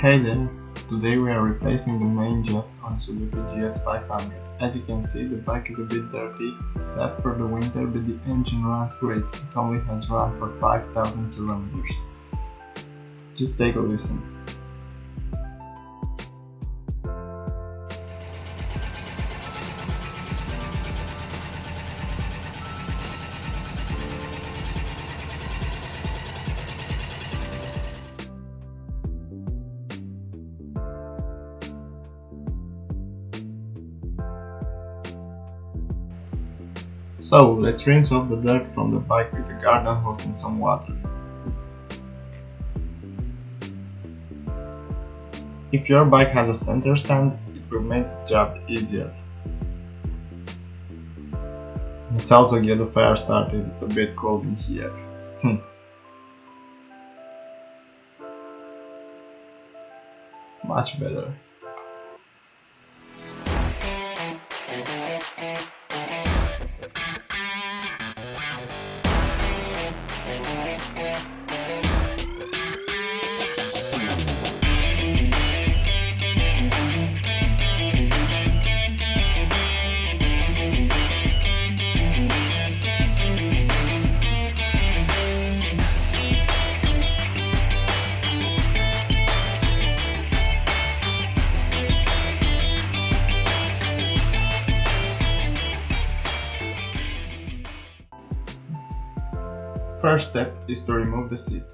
Hey there! Today we are replacing the main jets on Suzuki GS500. As you can see, the bike is a bit dirty, it's set for the winter, but the engine runs great. It only has run for 5,000 kilometers. Just take a listen. So, let's rinse off the dirt from the bike with a garden hose and some water. If your bike has a center stand, it will make the job easier. Let's also get the fire started, it's a bit cold in here. Much better. First step is to remove the seat.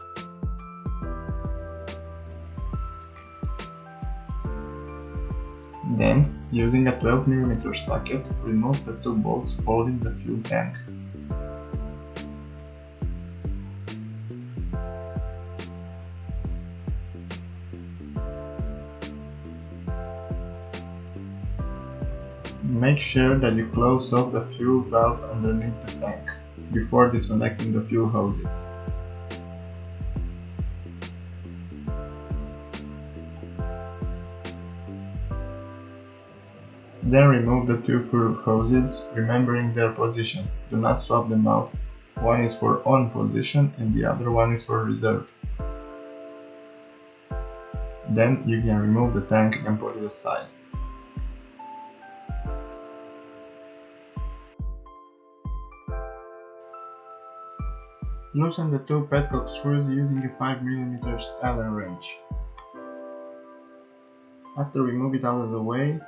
Then, using a 12mm socket, remove the two bolts holding the fuel tank. Make sure that you close off the fuel valve underneath the tank before disconnecting the fuel hoses. Then remove the two fuel hoses, remembering their position. Do not swap them out. One is for on position and the other one is for reserve. Then you can remove the tank and put it aside. Loosen the two petcock screws using a 5mm Allen wrench. After remove it out of the way,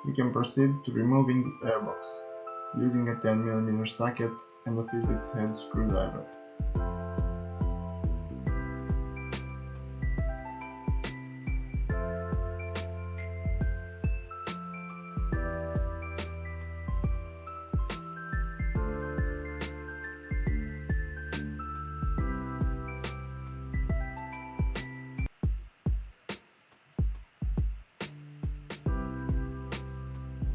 we can proceed to removing the airbox using a 10mm socket and a Phillips head screwdriver.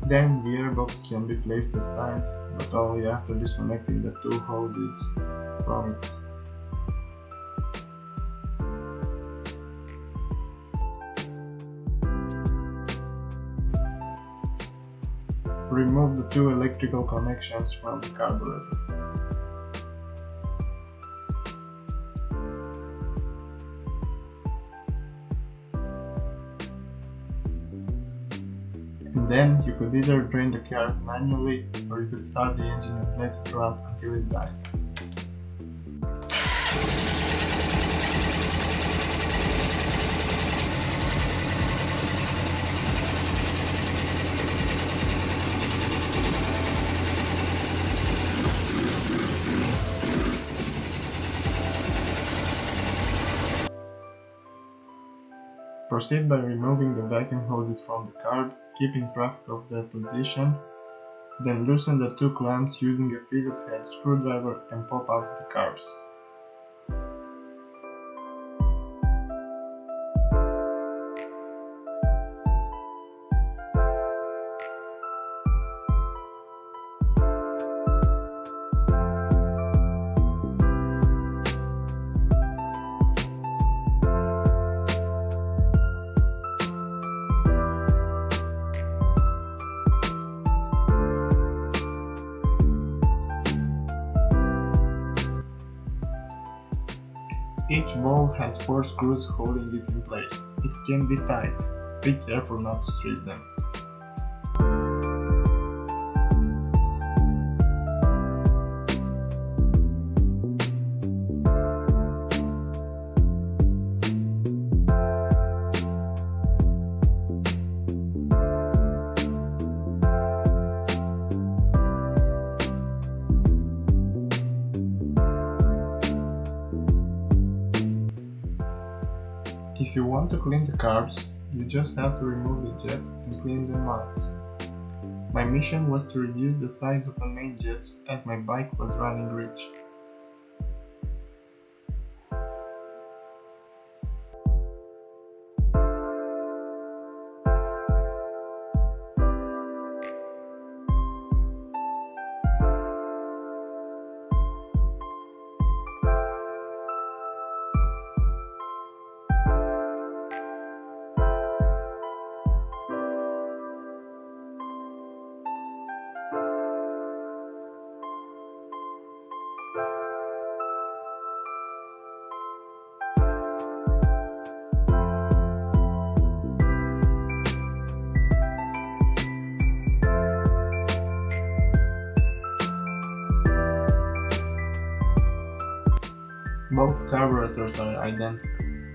Then the airbox can be placed aside, but only after disconnecting the two hoses from it. Remove the two electrical connections from the carburetor. And then you could either drain the carb manually or you could start the engine and let it run until it dies. Proceed by removing the vacuum hoses from the carb, keeping track of their position, then loosen the two clamps using a Phillips head screwdriver and pop out the carbs. Each bolt has 4 screws holding it in place. It can be tight. Be careful not to strip them. If you want to clean the carbs, you just have to remove the jets and clean them out. My mission was to reduce the size of the main jets as my bike was running rich. Both carburetors are identical.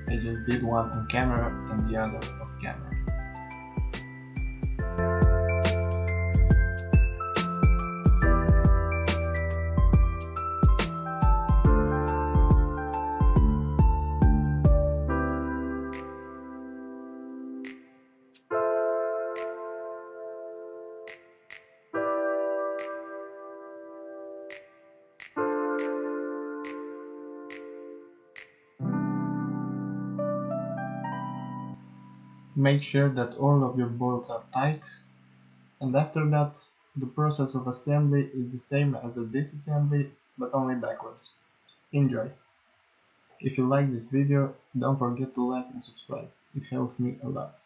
I just did one on camera and the other off camera. Make sure that all of your bolts are tight, and after that, the process of assembly is the same as the disassembly, but only backwards. Enjoy! If you like this video, don't forget to like and subscribe, it helps me a lot.